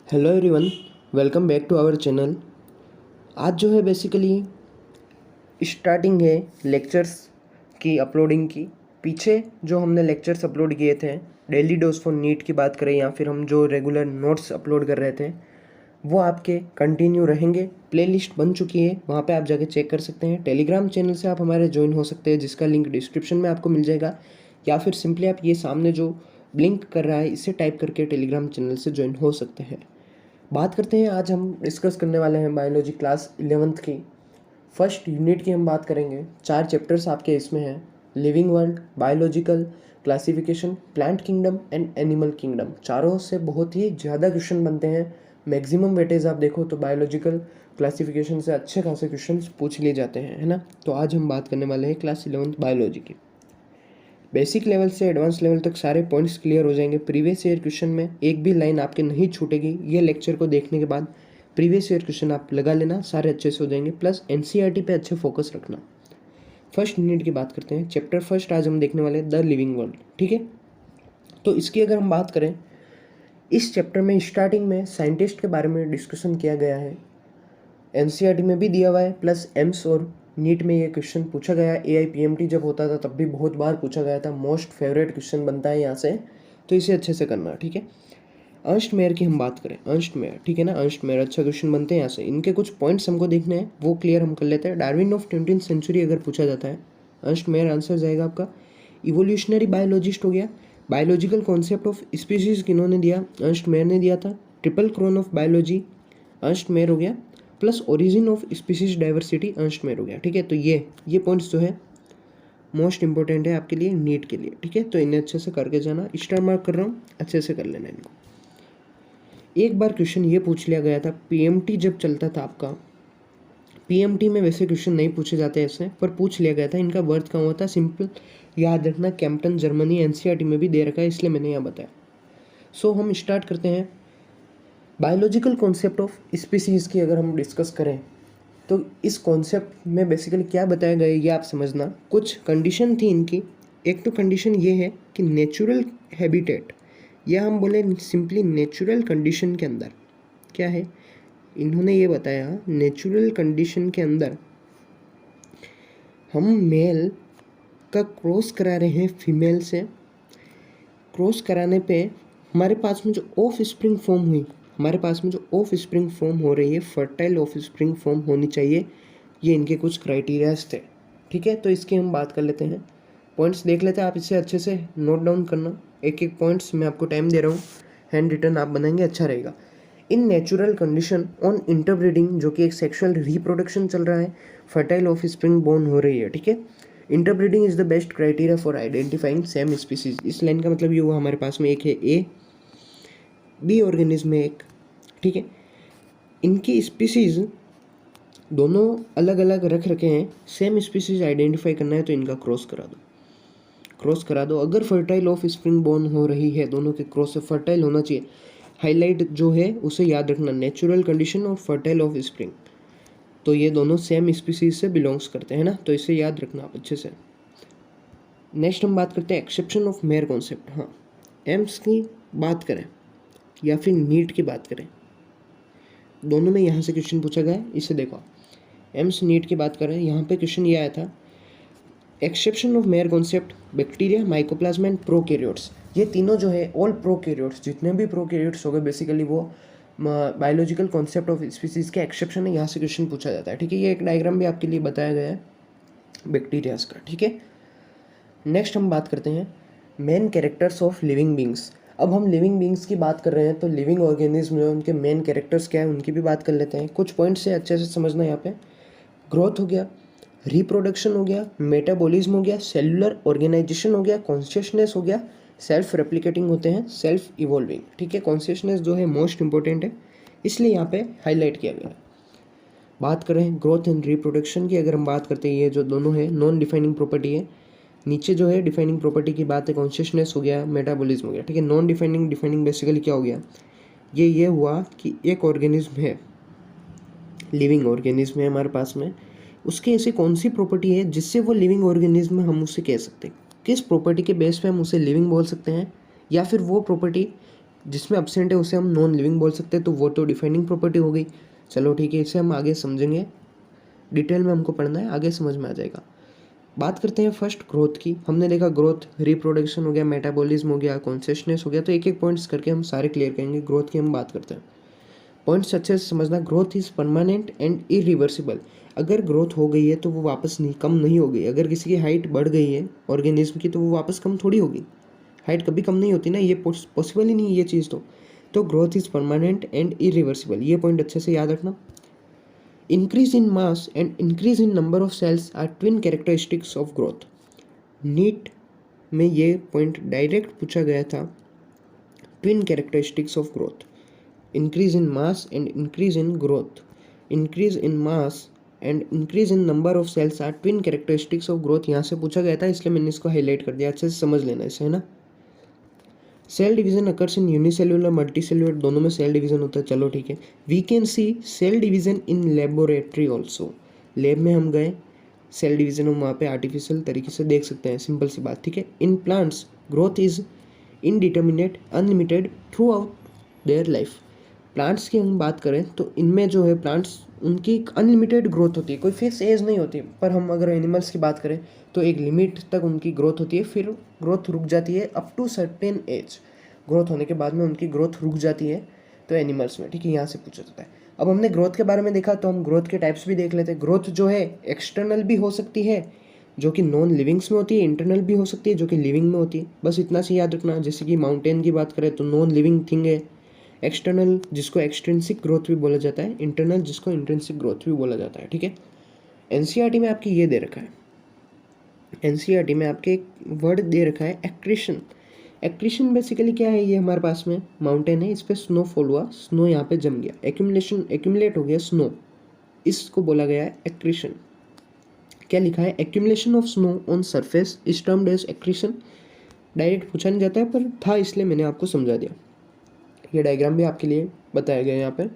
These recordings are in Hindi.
Hello everyone, welcome back to our channel. आज जो है बेसिकली स्टार्टिंग है लेक्चर्स की अपलोडिंग की। पीछे जो हमने लेक्चर्स अपलोड किए थे, डेली डोज फॉर नीट की बात करें या फिर हम जो रेगुलर नोट्स अपलोड कर रहे थे, वो आपके कंटिन्यू रहेंगे। प्लेलिस्ट बन चुकी है, वहाँ पे आप जाके चेक कर सकते हैं। टेलीग्राम चैनल से आप हमारे ज्वाइन हो सकते हैं, जिसका लिंक डिस्क्रिप्शन में आपको मिल जाएगा, या फिर सिंपली आप ये सामने जो ब्लिंक कर रहा है इसे टाइप करके टेलीग्राम चैनल से ज्वाइन हो सकते हैं। बात करते हैं, आज हम डिस्कस करने वाले हैं बायोलॉजी क्लास 11th की फर्स्ट यूनिट की हम बात करेंगे। 4 चैप्टर्स आपके इसमें हैं, living world, biological, classification, plant kingdom and animal kingdom. चारों से बहुत ही ज़्यादा क्वेश्चन बनते हैं। मैक्सिमम वेटेज आप देखो तो बायोलॉजिकल क्लासिफिकेशन से अच्छे खासे क्वेश्चन पूछ लिए जाते हैं, है ना। तो आज हम बात करने वाले हैं क्लास 11th बायोलॉजी की। बेसिक लेवल से एडवांस लेवल तक सारे पॉइंट्स क्लियर हो जाएंगे। प्रीवियस ईयर क्वेश्चन में एक भी लाइन आपके नहीं छूटेगी। ये लेक्चर को देखने के बाद प्रीवियस ईयर क्वेश्चन आप लगा लेना, सारे अच्छे से हो जाएंगे। प्लस एनसीईआरटी पे अच्छे फोकस रखना। फर्स्ट यूनिट की बात करते हैं। चैप्टर फर्स्ट आज हम देखने वाले हैं द लिविंग वर्ल्ड, ठीक है। तो इसकी अगर हम बात करें, इस चैप्टर में स्टार्टिंग में साइंटिस्ट के बारे में डिस्कशन किया गया है। एनसीईआरटी में भी दिया हुआ है, प्लस एम्स और नीट में ये क्वेश्चन पूछा गया। AIPMT जब होता था तब भी बहुत बार पूछा गया था। मोस्ट फेवरेट क्वेश्चन बनता है यहाँ से, तो इसे अच्छे से करना, ठीक है। अर्नस्ट मेयर की हम बात करें, अर्नस्ट मेयर, ठीक है ना। अर्नस्ट मेयर अच्छा क्वेश्चन बनते हैं यहाँ से। इनके कुछ पॉइंट्स हमको देखने हैं, वो क्लियर हम कर लेते हैं। डार्विन ऑफ 20th सेंचुरी अगर पूछा जाता है, अर्नस्ट मेयर आंसर जाएगा आपका। इवोल्यूशनरी बायोलॉजिस्ट हो गया। बायोलॉजिकल कॉन्सेप्ट ऑफ स्पीसीज किन्होंने दिया? अर्नस्ट मेयर ने दिया था। Triple crown of biology, Ernst Mayr हो गया। Plus origin of species diversity, Ernst Mayr हो गया, ठीक है। तो ये पॉइंट्स जो है मोस्ट इंपॉर्टेंट है आपके लिए, नीट के लिए, ठीक है। तो इन्हें अच्छे से करके जाना। स्टार मार्क कर रहा हूँ, अच्छे से कर लेना इनको। एक बार क्वेश्चन ये पूछ लिया गया था, PMT जब चलता था आपका, PMT में वैसे क्वेश्चन नहीं पूछे जाते ऐसे, पर पूछ लिया गया था। इनका बर्थ कहाँ हुआ था? सिंपल याद रखना, कैंपटन जर्मनी। एनसीईआरटी में भी दे रखा है, इसलिए मैंने यहाँ बताया। सो हम स्टार्ट करते हैं। बायोलॉजिकल कॉन्सेप्ट ऑफ स्पीसीज़ की अगर हम डिस्कस करें तो इस कॉन्सेप्ट में बेसिकली क्या बताया गया है ये आप समझना। कुछ कंडीशन थी इनकी। एक तो कंडीशन ये है कि नेचुरल हैबिटेट, या हम बोले सिंपली नेचुरल कंडीशन के अंदर क्या है, इन्होंने ये बताया नेचुरल कंडीशन के अंदर हम मेल का क्रॉस करा रहे हैं फीमेल से। क्रॉस कराने पे हमारे पास में जो ऑफ स्प्रिंग फॉर्म हुई, हमारे पास में जो ऑफ स्प्रिंग फॉर्म हो रही है, फर्टाइल ऑफ स्प्रिंग फॉर्म होनी चाहिए। ये इनके कुछ क्राइटेरियाज थे, ठीक है। तो इसकी हम बात कर लेते हैं, पॉइंट्स देख लेते हैं। आप इसे अच्छे से नोट डाउन करना, एक एक पॉइंट्स मैं आपको टाइम दे रहा हूँ, हैंड रिटन आप बनाएंगे अच्छा रहेगा। In natural condition on interbreeding, जो कि एक सेक्सुअल रिप्रोडक्शन चल रहा है, फर्टाइल ऑफ स्प्रिंग बोर्न हो रही है, ठीक है। Interbreeding is the best criteria for identifying same species. इस लाइन का मतलब ये हुआ हमारे पास में एक है ए, बी ऑर्गेनिज्म है एक, ठीक है। इनकी स्पीसीज दोनों अलग अलग रख रखे हैं, सेम स्पीसीज आइडेंटिफाई करना है तो इनका क्रॉस करा दो, क्रॉस करा दो। अगर फर्टाइल ऑफ स्प्रिंग बोर्न हो रही है, दोनों के क्रॉस से फर्टाइल होना चाहिए। हाईलाइट जो है उसे याद रखना, नेचुरल कंडीशन और फर्टाइल ऑफ स्प्रिंग, तो ये दोनों सेम स्पीसीज से बिलोंग्स करते हैं ना, तो इसे याद रखना आप अच्छे से। नेक्स्ट हम बात करते हैं एक्सेप्शन ऑफ मेयर कॉन्सेप्ट। हाँ, एम्स की बात करें या फिर नीट की बात करें, दोनों में यहाँ से क्वेश्चन पूछा गया है। इसे देखो, एम्स नीट की बात करें, यहाँ पे क्वेश्चन ये आया था, exception of mayor concept, bacteria, mycoplasma and prokaryotes. ये तीनों जो है ऑल प्रोकैरियोट्स, जितने भी प्रोकैरियोट्स हो गए बेसिकली वो बायोलॉजिकल कॉन्सेप्ट ऑफ स्पीसीज के एक्सेप्शन है, यहाँ से क्वेश्चन पूछा जाता है, ठीक है। ये एक डायग्राम भी आपके लिए बताया गया है बैक्टीरियाज का, ठीक है। नेक्स्ट हम बात करते हैं main characters of living beings. अब हम लिविंग बींग्स की बात कर रहे हैं तो लिविंग ऑर्गेनिज्म जो उनके मेन कैरेक्टर्स क्या है उनकी भी बात कर लेते हैं। कुछ पॉइंट्स से अच्छे से समझना यहाँ पे। ग्रोथ हो गया, रिप्रोडक्शन हो गया, मेटाबॉलिज्म हो गया, सेलुलर ऑर्गेनाइजेशन हो गया, कॉन्शियसनेस हो गया, सेल्फ रेप्लिकेटिंग होते हैं, सेल्फ इवॉल्विंग, ठीक है। कॉन्शियसनेस जो है मोस्ट इंपॉर्टेंट है, इसलिए यहाँ पे हाईलाइट किया गया है। बात करें ग्रोथ एंड रिप्रोडक्शन की, अगर हम बात करते हैं, ये जो दोनों है नॉन डिफाइनिंग प्रॉपर्टी है। नीचे जो है डिफाइनिंग प्रॉपर्टी की बात है, कॉन्शियसनेस हो गया, मेटाबॉलिज्म हो गया, ठीक है। नॉन डिफाइनिंग, डिफाइनिंग बेसिकली क्या हो गया, ये हुआ कि एक ऑर्गेनिज्म है, लिविंग ऑर्गेनिज्म है हमारे पास में, उसके ऐसी कौन सी प्रॉपर्टी है जिससे वो लिविंग ऑर्गेनिज्म हम उसे कह सकते हैं, किस प्रॉपर्टी के बेस पे हम उसे लिविंग बोल सकते हैं, या फिर वो प्रॉपर्टी जिसमें एब्सेंट है उसे हम नॉन लिविंग बोल सकते हैं, तो वो तो डिफाइनिंग प्रॉपर्टी हो गई। चलो ठीक है, इसे हम आगे समझेंगे, डिटेल में हमको पढ़ना है, आगे समझ में आ जाएगा। बात करते हैं फर्स्ट ग्रोथ की। हमने देखा ग्रोथ, रिप्रोडक्शन हो गया, मेटाबॉलिज्म हो गया, कॉन्शियसनेस हो गया, तो एक एक पॉइंट्स करके हम सारे क्लियर करेंगे। ग्रोथ की हम बात करते हैं, पॉइंट्स अच्छे से समझना। Growth is permanent and irreversible. अगर ग्रोथ हो गई है तो वो वापस नहीं कम नहीं होगी। अगर किसी की हाइट बढ़ गई है ऑर्गेनिज्म की, तो वो वापस कम थोड़ी होगी। हाइट कभी कम नहीं होती ना, ये पॉसिबल ही नहीं है ये चीज़। तो growth is permanent and irreversible, ये पॉइंट अच्छे से याद रखना। Increase in mass and increase in number of cells are twin characteristics of growth. NEET में ये पॉइंट डायरेक्ट पूछा गया था, twin characteristics of growth. Increase in mass and increase in growth, increase in mass and increase in number of cells are twin characteristics of growth, यहाँ से पूछा गया था, इसलिए मैंने इसको हाईलाइट कर दिया। अच्छे से समझ लेना इसे, है ना। Cell division occurs in unicellular multicellular, दोनों में सेल डिवीजन होता है। चलो ठीक है, we can see cell division in laboratory also. Lab में हम गए, सेल डिवीजन हम वहाँ पे आर्टिफिशियल तरीके से देख सकते हैं, सिंपल सी बात, ठीक है। In plants growth is indeterminate unlimited through out their life. Plants की हम बात करें तो इनमें जो है प्लांट्स, उनकी अनलिमिटेड ग्रोथ होती है, कोई फिक्स एज नहीं होती। पर हम अगर एनिमल्स की बात करें तो एक लिमिट तक उनकी ग्रोथ होती है, फिर ग्रोथ रुक जाती है up to certain age. Growth होने के बाद में उनकी ग्रोथ रुक जाती है, तो एनिमल्स में, ठीक है, यहाँ से पूछा जाता है। अब हमने ग्रोथ के बारे में देखा, तो हम ग्रोथ के टाइप्स भी देख लेते हैं। ग्रोथ जो है एक्सटर्नल भी हो सकती है, जो कि नॉन लिविंग्स में होती है, इंटरनल भी हो सकती है, जो कि लिविंग में होती है। बस इतना सी याद रखना। जैसे कि माउंटेन की बात करें तो नॉन लिविंग थिंग है। एक्सटर्नल जिसको एक्सट्रिंसिक ग्रोथ भी बोला जाता है, इंटरनल जिसको इंट्रिंसिक ग्रोथ भी बोला जाता है, ठीक है। एनसीईआरटी में आपकी ये दे रखा है, एनसीईआरटी में आपके एक वर्ड दे रखा है एक्रीशन। एक्रीशन बेसिकली क्या है, ये हमारे पास में माउंटेन है, इस पर स्नोफॉल हुआ, स्नो यहाँ पे जम गया, एक्यूमुलेशन एक्यूमुलेट हो गया स्नो, इसको बोला गया है एक्रीशन। क्या लिखा है, accumulation of snow on surface is termed as accretion. Direct पूछा नहीं जाता है, पर था इसलिए मैंने आपको समझा दिया। ये डायग्राम भी आपके लिए बताया गया है यहाँ पर।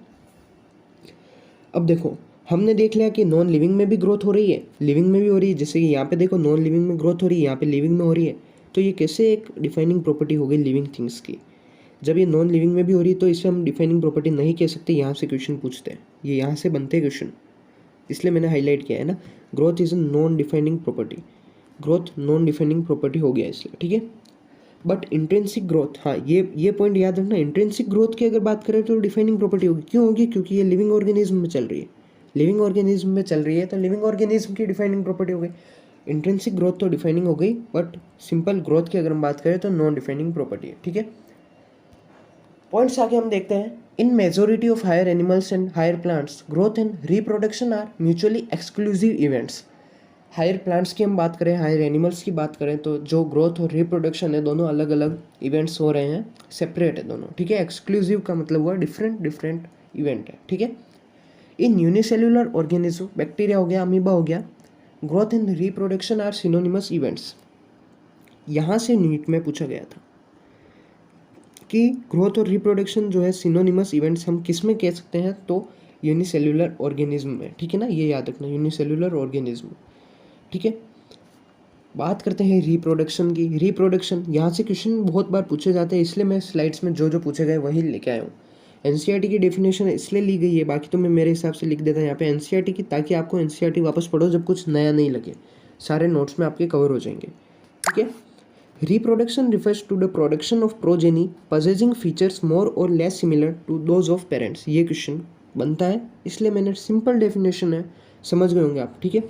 अब देखो, हमने देख लिया कि नॉन लिविंग में भी ग्रोथ हो रही है, लिविंग में भी हो रही है। जैसे कि यहाँ पे देखो, नॉन लिविंग में ग्रोथ हो रही है, यहाँ पे लिविंग में हो रही है। तो ये कैसे एक डिफाइनिंग प्रॉपर्टी हो गई लिविंग थिंग्स की। जब ये नॉन लिविंग में भी हो रही है तो इसे हम डिफाइनिंग प्रॉपर्टी नहीं कह सकते। यहाँ से क्वेश्चन पूछते हैं, ये यहाँ से बनते हैं क्वेश्चन, इसलिए मैंने हाईलाइट किया है ना। Growth is a non defining property, growth non defining property हो गया इसलिए, ठीक है। बट इंट्रिंसिक ग्रोथ, हाँ ये पॉइंट याद रखना। इंट्रिंसिक ग्रोथ की अगर बात करें तो डिफाइनिंग प्रॉपर्टी होगी। क्यों होगी, क्योंकि ये लिविंग ऑर्गेनिज्म में चल रही है, लिविंग ऑर्गेनिज्म में चल रही है, तो लिविंग ऑर्गेनिज्म की डिफाइनिंग प्रॉपर्टी हो गई। इंट्रिंसिक ग्रोथ तो डिफाइनिंग हो गई, बट सिंपल ग्रोथ की अगर हम बात करें तो नॉन डिफाइनिंग प्रॉपर्टी है, ठीक है। पॉइंट्स आगे हम देखते हैं। In majority of higher animals and higher plants growth and reproduction are mutually exclusive events. Higher plants की हम बात करें, हायर एनिमल्स की बात करें, तो जो ग्रोथ और रिप्रोडक्शन है दोनों अलग अलग इवेंट्स हो रहे हैं, सेपरेट है दोनों, ठीक है। एक्सक्लूसिव का मतलब हुआ डिफरेंट डिफरेंट इवेंट है, ठीक है। इन यूनिसेल्युलर ऑर्गेनिज्म, बैक्टीरिया हो गया, अमीबा हो गया, growth and reproduction are synonymous events. यहाँ से नीट में पूछा गया था कि ग्रोथ और रिप्रोडक्शन जो है सिनोनिमस इवेंट्स हम किस में कह सकते हैं, तो यूनिसेल्युलर ऑर्गेनिज्म में, ठीक है ना, ये याद रखना, यूनिसेल्युलर ऑर्गेनिज्म, ठीक है। बात करते हैं रिप्रोडक्शन की। रिप्रोडक्शन, यहाँ से क्वेश्चन बहुत बार पूछे जाते हैं, इसलिए मैं स्लाइड्स में जो जो पूछे गए वही लेके आया हूँ। एनसीईआरटी की डेफिनेशन इसलिए ली गई है, बाकी तो मैं मेरे हिसाब से लिख देता यहाँ पे एनसीईआरटी की, ताकि आपको एनसीईआरटी वापस पढ़ो जब कुछ नया नहीं लगे, सारे नोट्स में आपके कवर हो जाएंगे, ठीक है। Reproduction refers to the production of progeny possessing features more or less similar to those of parents. ये क्वेश्चन बनता है, इसलिए मैंने सिंपल डेफिनेशन है, समझ गए होंगे आप, ठीक है।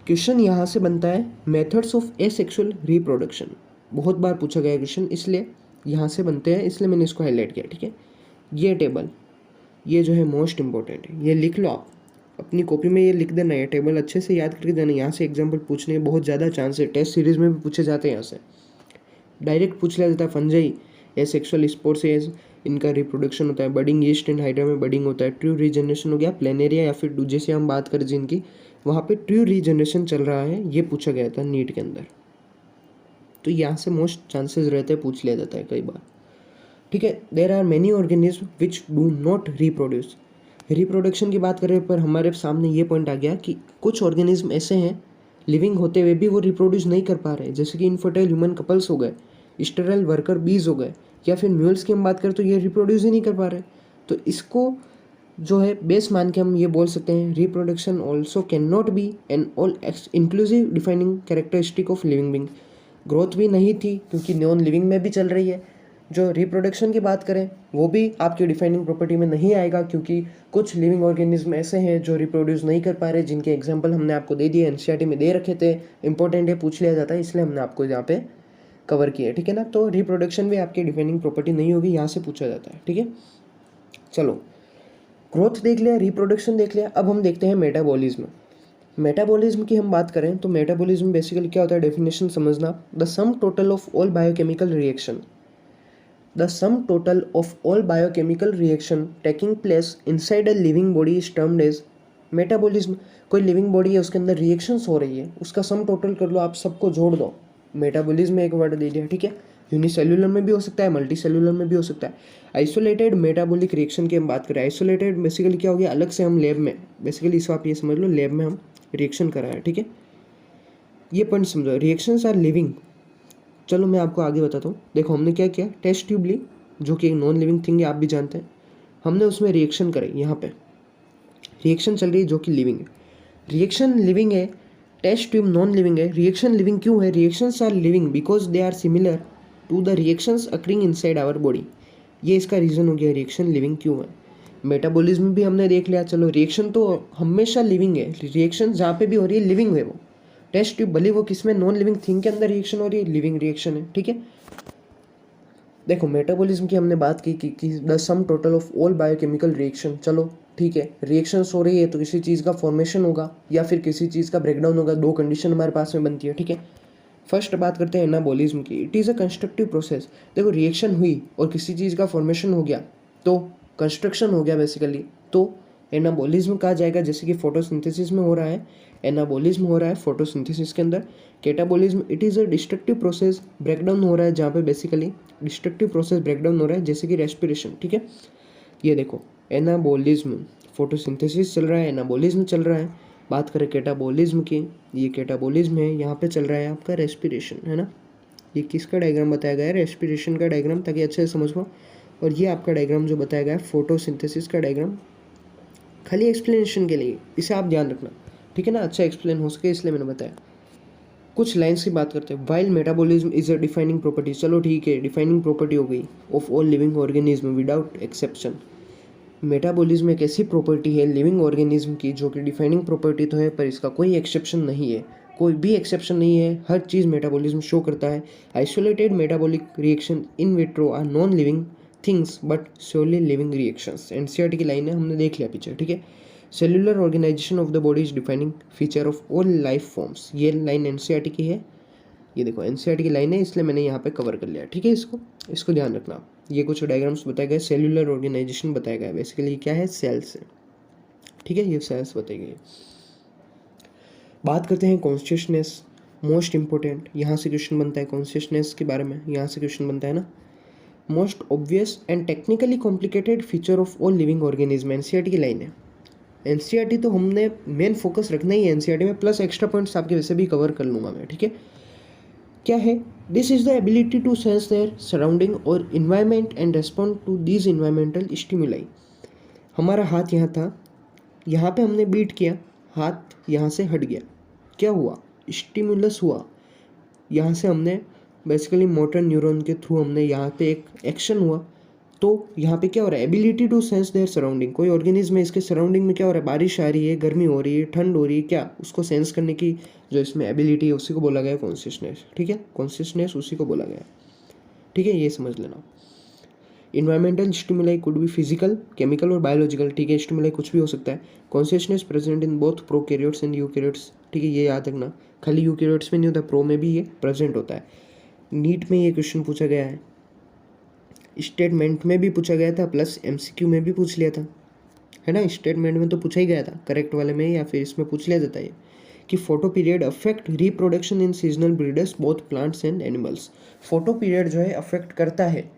क्वेश्चन यहाँ से बनता है मेथड्स ऑफ एसेक्सुअल रिप्रोडक्शन, बहुत बार पूछा गया क्वेश्चन, इसलिए यहाँ से बनते हैं, इसलिए मैंने इसको हाईलाइट किया, ठीक है। ये टेबल, ये जो है मोस्ट इंपॉर्टेंट है, ये लिख लो आप अपनी कॉपी में, ये लिख देना, ये टेबल अच्छे से याद करके देना। यहाँ से एग्जाम्पल पूछने के बहुत ज़्यादा चांस है, टेस्ट सीरीज में भी पूछे जाते हैं, यहाँ से डायरेक्ट पूछ लिया जाता है। फंजाई एसेक्सुअल स्पोर्स एज, इनका रिप्रोडक्शन होता है। बडिंग ईस्ट एंड हाइड्रा में बडिंग होता है। ट्रू रीजनरेशन हो गया। प्लेनेरिया या फिर दूजे से हम बात करें जिनकी, वहाँ पे ट्रू रीजनरेशन चल रहा है, ये पूछा गया था नीट के अंदर, तो यहाँ से मोस्ट चांसेस रहते हैं, पूछ लिया जाता है कई बार, ठीक है। There are many organism which do not reproduce. Reproduction की बात करें पर हमारे सामने ये पॉइंट आ गया कि कुछ ऑर्गेनिज्म ऐसे हैं लिविंग होते हुए भी वो रिप्रोड्यूस नहीं कर पा रहे, जैसे कि इनफर्टाइल ह्यूमन कपल्स हो गए, स्टेराइल वर्कर बीज हो गए, या फिर म्यूल्स की हम बात करें तो ये रिप्रोड्यूस ही नहीं कर पा रहे। तो इसको जो है बेस मान के हम ये बोल सकते हैं reproduction also can not be an all inclusive defining characteristic of living being. Growth भी नहीं थी क्योंकि नॉन लिविंग में भी चल रही है। जो रिप्रोडक्शन की बात करें वो भी आपकी डिफाइनिंग प्रॉपर्टी में नहीं आएगा क्योंकि कुछ लिविंग ऑर्गेनिज्म ऐसे हैं जो रिप्रोड्यूस नहीं कर पा रहे, जिनके एग्जाम्पल हमने आपको दे दिए, एनसीईआरटी में दे रखे थे, इंपॉर्टेंट है, पूछ लिया जाता है, इसलिए हमने आपको यहाँ पे कवर किया है। ठीक है ना, तो रिप्रोडक्शन भी आपकी डिफाइनिंग प्रॉपर्टी नहीं होगी, यहाँ से पूछा जाता है। ठीक है, चलो ग्रोथ देख लिया, रिप्रोडक्शन देख लिया, अब हम देखते हैं मेटाबॉलिज्म। मेटाबॉलिज्म की हम बात करें तो मेटाबॉलिज्म बेसिकली क्या होता है, डेफिनेशन समझना, the sum total of all biochemical reaction, the sum total of all biochemical reaction taking place inside a living body is termed as metabolism. कोई लिविंग बॉडी है, उसके अंदर रिएक्शंस हो रही है, उसका सम टोटल कर लो, आप सबको जोड़ दो, मेटाबॉलिज्म एक वर्ड दे दिया। ठीक है, यूनिसेल्युलर में भी हो सकता है, मल्टी सेल्युलर में भी हो सकता है। आइसोलेटेड मेटाबॉलिक रिएक्शन की हम बात करें, आइसोलेटेड बेसिकली क्या हो गया, अलग से हम लैब में, बेसिकली इसको आप ये समझ लो लैब में हम रिएक्शन कर रहे हैं। ठीक है, ये पॉइंट समझो, रिएक्शंस आर लिविंग। चलो मैं आपको आगे बताता हूँ। देखो हमने क्या किया, टेस्ट ट्यूब ली जो कि एक नॉन लिविंग थिंग है, आप भी जानते हैं, हमने उसमें रिएक्शन करी, यहाँ पे रिएक्शन चल रही है जो कि लिविंग है, रिएक्शन लिविंग है, टेस्ट ट्यूब नॉन लिविंग है। रिएक्शन लिविंग क्यों है, reactions are living because they are similar to the reactions occurring inside our body. ये इसका रीज़न हो गया रिएक्शन लिविंग क्यों है। मेटाबॉलिज्म भी हमने देख लिया, चलो रिएक्शन तो हमेशा लिविंग है, रिएक्शन जहाँ पे भी हो रही है लिविंग है वो। टेस्ट ट्यूब भले वो किसमें, नॉन लिविंग थिंग के अंदर रिएक्शन हो रही है, लिविंग रिएक्शन है। ठीक है, देखो मेटाबॉलिज्म की हमने बात की कि the sum total of all biochemical reaction, चलो ठीक है, रिएक्शंस हो रही है तो किसी चीज़ का फॉर्मेशन होगा या फिर किसी चीज़ का ब्रेकडाउन होगा, दो कंडीशन हमारे पास में बनती है। ठीक है, फर्स्ट बात करते हैं एनाबॉलिज्म की, it is a constructive process. देखो रिएक्शन हुई और किसी चीज़ का फॉर्मेशन हो गया तो कंस्ट्रक्शन हो गया बेसिकली, तो एनाबॉलिज्म कहा जाएगा, जैसे कि फोटोसिंथेसिस में हो रहा है, एनाबॉलिज्म हो रहा है फोटोसिंथेसिस के अंदर। Catabolism it is a destructive process, breakdown हो रहा है जहाँ पे बेसिकली डिस्ट्रक्टिव प्रोसेस ब्रेकडाउन हो रहा है, जैसे कि रेस्पिरेशन। ठीक है, ये देखो एनाबॉलिज्म, फोटोसिंथेसिस चल रहा है, एनाबॉलिज्म चल रहा है। बात करें कैटाबॉलिज्म की, ये कैटाबॉलिज्म है, यहाँ पे चल रहा है आपका रेस्पिरेशन, है ना। ये किसका डायग्राम बताया गया है, रेस्पिरेशन का डायग्राम, ताकि अच्छे से समझ पाओ। और ये आपका डायग्राम जो बताया गया है फोटोसिंथेसिस का डायग्राम, खाली एक्सप्लेनेशन के लिए, इसे आप ध्यान रखना। ठीक है ना, अच्छा एक्सप्लेन हो सके इसलिए मैंने बताया। कुछ लाइन्स की बात करते हैं, while metabolism is a defining property, चलो ठीक है, डिफाइनिंग प्रॉपर्टी हो गई, of all living organism without exception. Metabolism एक ऐसी प्रॉपर्टी है लिविंग ऑर्गेनिज्म की जो कि डिफाइनिंग प्रॉपर्टी तो है पर इसका कोई एक्सेप्शन नहीं है, कोई भी एक्सेप्शन नहीं है, हर चीज़ मेटाबॉलिज्म शो करता है। Isolated metabolic reaction in vitro are non living things but surely living reactions. NCERT की लाइन है, हमने देख लिया पीछे। ठीक है, cellular organisation of the body is defining feature of all life forms, ये लाइन एनसीईआरटी की है, ये देखो एनसीईआरटी की लाइन है, इसलिए मैंने यहाँ पे कवर कर लिया। ठीक है, इसको ध्यान रखना आप। ये कुछ डायग्राम्स बताए गए, सेल्युलर ऑर्गेनाइजेशन बताया गया है, बेसिकली क्या है, सेल्स है। ठीक है, ये सेल्स बताई गई। बात करते हैं कॉन्शियसनेस, मोस्ट इंपॉर्टेंट, यहाँ से क्वेश्चन बनता है कॉन्शियसनेस के बारे में, यहाँ से क्वेश्चन बनता है ना। Most obvious and technically complicated feature of all living organism, NCERT की लाइन है। एनसीईआरटी तो हमने मेन फोकस रखना ही है एनसीईआरटी में, प्लस एक्स्ट्रा पॉइंट्स आपके वैसे भी कवर कर लूँगा मैं। ठीक है, क्या है, this is the ability to sense their surrounding और environment and respond to these environmental stimuli. हमारा हाथ यहाँ था, यहाँ पे हमने बीट किया, हाथ यहाँ से हट गया, क्या हुआ, स्टिमुलस हुआ, यहाँ से हमने बेसिकली मोटर न्यूरॉन के थ्रू हमने यहाँ पे एक एक्शन हुआ, तो यहाँ पे क्या हो रहा है, ability to sense their surrounding. कोई ऑर्गेनिज्म है, इसके सराउंडिंग में क्या हो रहा है, बारिश आ रही है, गर्मी हो रही है, ठंड हो रही है, क्या उसको सेंस करने की जो इसमें एबिलिटी है उसी को बोला गया है कॉन्शियसनेस। ठीक है, कॉन्शियसनेस उसी को बोला गया है। ठीक है, ये समझ लेना। Environmental stimuli could be physical, chemical और बायोलॉजिकल। ठीक है, स्टिमुलाई कुछ भी हो सकता है। Consciousness present in both prokaryotes and eukaryotes. ठीक है, ये याद रखना, खाली यूकैरियोट्स में नहीं होता, प्रो में भी ये प्रेजेंट होता है। नीट में ये क्वेश्चन पूछा गया है, स्टेटमेंट में भी पूछा गया था, प्लस एमसीक्यू में भी पूछ लिया था, है ना। स्टेटमेंट में तो पूछा ही गया था, करेक्ट वाले में, या फिर इसमें पूछ लिया जाता है कि photo period affect reproduction in seasonal breeders both plants and animals. Photo period जो है अफेक्ट करता है,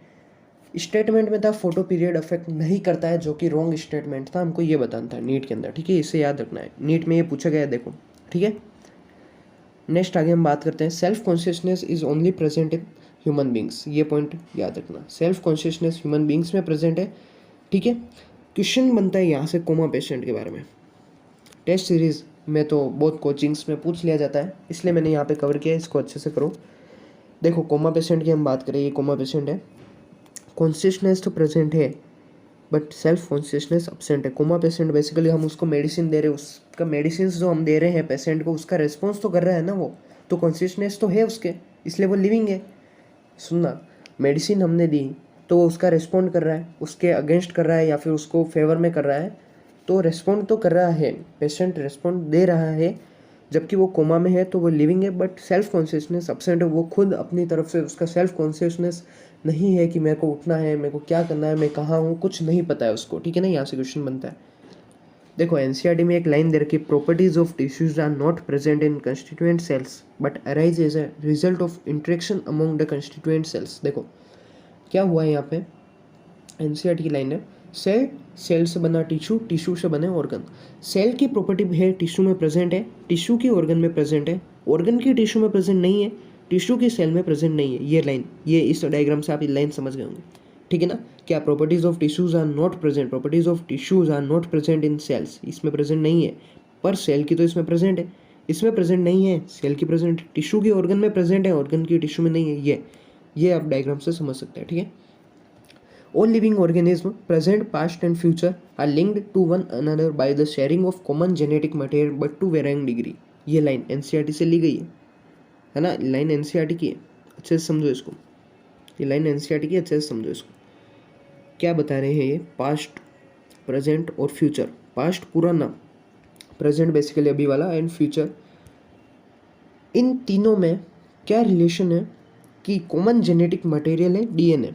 स्टेटमेंट में था फोटो पीरियड अफेक्ट नहीं करता है, जो कि रॉन्ग स्टेटमेंट था, हमको ये बताना था नीट के अंदर। ठीक है, इसे याद रखना है, नीट में ये पूछा गया है, देखो। ठीक है, नेक्स्ट आगे हम बात करते हैं, self consciousness is only present in human beings, ये पॉइंट याद रखना। सेल्फ कॉन्शियसनेस ह्यूमन बींग्स में प्रेजेंट है, ठीक है। क्वेश्चन बनता है यहाँ से कोमा पेशेंट के बारे में। टेस्ट सीरीज़ में तो बहुत कोचिंग्स में पूछ लिया जाता है, इसलिए मैंने यहाँ पे कवर किया है, इसको अच्छे से करो। देखो कोमा पेशेंट की हम बात करें, ये कोमा पेशेंट है, कॉन्शियसनेस तो प्रेजेंट है बट सेल्फ कॉन्शियसनेस अब्सेंट है। कोमा पेशेंट बेसिकली हम उसको मेडिसिन दे रहे हैं, उसका मेडिसिन जो हम दे रहे हैं पेशेंट को, उसका रिस्पॉन्स तो कर रहा है ना, वो तो कॉन्शियसनेस तो है उसके, इसलिए वो लिविंग है। सुनना, मेडिसिन हमने दी तो वो उसका रिस्पॉन्ड कर रहा है, उसके अगेंस्ट कर रहा है या फिर उसको फेवर में कर रहा है, तो रिस्पॉन्ड तो कर रहा है, पेशेंट रिस्पॉन्ड दे रहा है, जबकि वो कोमा में है तो वो लिविंग है बट सेल्फ कॉन्शियसनेस अब्सेंट है। वो खुद अपनी तरफ से उसका सेल्फ कॉन्शियसनेस नहीं है कि मेरे को उठना है, मेरे को क्या करना है, मैं कहाँ हूँ, कुछ नहीं पता है उसको, ठीक है ना। यहाँ से क्वेश्चन बनता है। देखो एनसीईआरटी में एक लाइन दे रखी, properties of tissues are not present in constituent cells but arise as a result of interaction among the constituent cells. देखो क्या हुआ है यहाँ पे, एनसीईआरटी की लाइन है, सेल से बना टिश्यू, टिश्यू से बने ऑर्गन। सेल की प्रॉपर्टी है टिश्यू में प्रेजेंट है, टिश्यू की ऑर्गन में प्रेजेंट है, ऑर्गन की टिश्यू में प्रेजेंट नहीं है, टिश्यू की सेल में प्रेजेंट नहीं है। ये लाइन, ये इस डायग्राम से आप ये लाइन समझ गए होंगे, ठीक है ना। क्या properties of tissues are not present, properties of tissues are not present in cells, इसमें प्रेजेंट नहीं है, पर सेल की तो इसमें प्रेजेंट है, इसमें प्रेजेंट नहीं है, सेल की प्रेजेंट, टिश्यू की ऑर्गन में प्रेजेंट है, ऑर्गन की टिश्यू में नहीं है। ये आप डायग्राम से समझ सकते हैं, ठीक है। All living organisms, present, past and future, are linked to one another by the sharing of common genetic material but to varying degree। ये लाइन एनसीईआरटी से ली गई है ना, लाइन एनसीईआरटी की है, अच्छे से समझो इसको, ये लाइन एनसीईआरटी की, अच्छे से समझो इसको। क्या बता रहे हैं ये, पास्ट, प्रेजेंट और फ्यूचर। पास्ट पुराना, प्रेजेंट बेसिकली अभी वाला, एंड फ्यूचर, इन तीनों में क्या रिलेशन है कि कॉमन जेनेटिक मटेरियल है डीएनए।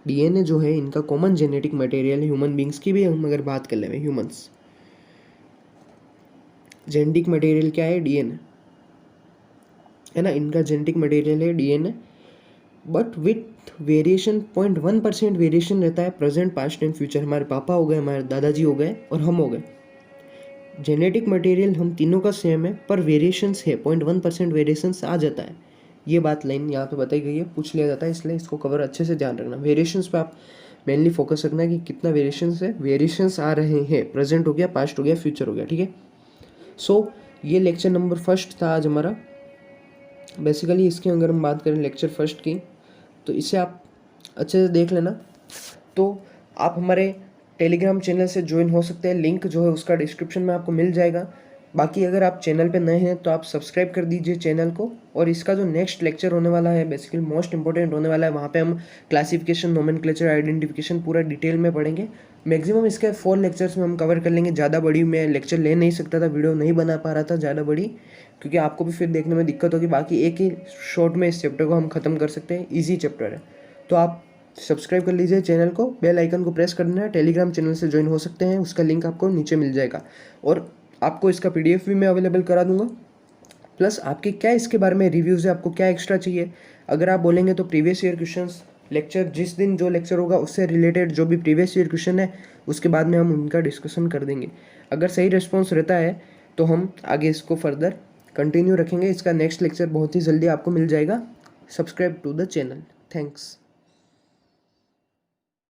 डीएनए जो है इनका कॉमन जेनेटिक मटेरियल है, ह्यूमन बींग्स की भी हम अगर बात कर ले, ह्यूमंस जेनेटिक मटेरियल क्या है, डीएनए है ना, इनका जेनेटिक मटेरियल है DNA, but with variation 0.1% variation रहता है प्रेजेंट, पास्ट एंड फ्यूचर। हमारे पापा हो गए, हमारे दादाजी हो गए और हम हो गए, जेनेटिक मटेरियल हम तीनों का सेम है पर वेरिएशंस है, 0.1% वेरिएशंस आ जाता है। ये बात लाइन यहाँ पे बताई गई है, पूछ लिया जाता है, इसलिए इसको कवर अच्छे से ध्यान रखना। वेरिएशंस पे आप मेनली फोकस रखना कि कितना वेरिएशंस है, वेरिएशंस आ रहे हैं, प्रेजेंट हो गया, पास्ट हो गया, फ्यूचर हो गया, ठीक है। सो ये लेक्चर नंबर फर्स्ट था आज हमारा। बेसिकली इसकी अगर हम बात करें लेक्चर फर्स्ट की, तो इसे आप अच्छे से देख लेना। तो आप हमारे टेलीग्राम चैनल से ज्वाइन हो सकते हैं, लिंक जो है उसका डिस्क्रिप्शन में आपको मिल जाएगा। बाकी अगर आप चैनल पे नए हैं तो आप सब्सक्राइब कर दीजिए चैनल को। और इसका जो नेक्स्ट लेक्चर होने वाला है बेसिकली मोस्ट इंपॉर्टेंट होने वाला है, वहाँ पे हम क्लासिफिकेशन, नोमेनक्लेचर, आइडेंटिफिकेशन पूरा डिटेल में पढ़ेंगे। मैक्सिमम इसके 4 लेक्चर्स में हम कवर कर लेंगे। ज़्यादा बड़ी मैं लेक्चर ले नहीं सकता था, वीडियो नहीं बना पा रहा था ज़्यादा बड़ी, क्योंकि आपको भी फिर देखने में दिक्कत होगी। बाकी एक ही शॉर्ट में इस चैप्टर को हम ख़त्म कर सकते हैं, ईजी चैप्टर है। तो आप सब्सक्राइब कर लीजिए चैनल को, बेल आइकन को प्रेस कर देना है, टेलीग्राम चैनल से ज्वाइन हो सकते हैं, उसका लिंक आपको नीचे मिल जाएगा। और आपको इसका PDF भी मैं अवेलेबल करा दूंगा। प्लस आपके क्या इसके बारे में रिव्यूज़ है, आपको क्या एक्स्ट्रा चाहिए, अगर आप बोलेंगे तो प्रीवियस ईयर क्वेश्चंस लेक्चर, जिस दिन जो लेक्चर होगा उससे रिलेटेड जो भी प्रीवियस ईयर क्वेश्चन है उसके बाद में हम उनका डिस्कशन कर देंगे। अगर सही रिस्पॉन्स रहता है तो हम आगे इसको फर्दर कंटिन्यू रखेंगे। इसका नेक्स्ट लेक्चर बहुत ही जल्दी आपको मिल जाएगा। Subscribe to the channel. Thanks.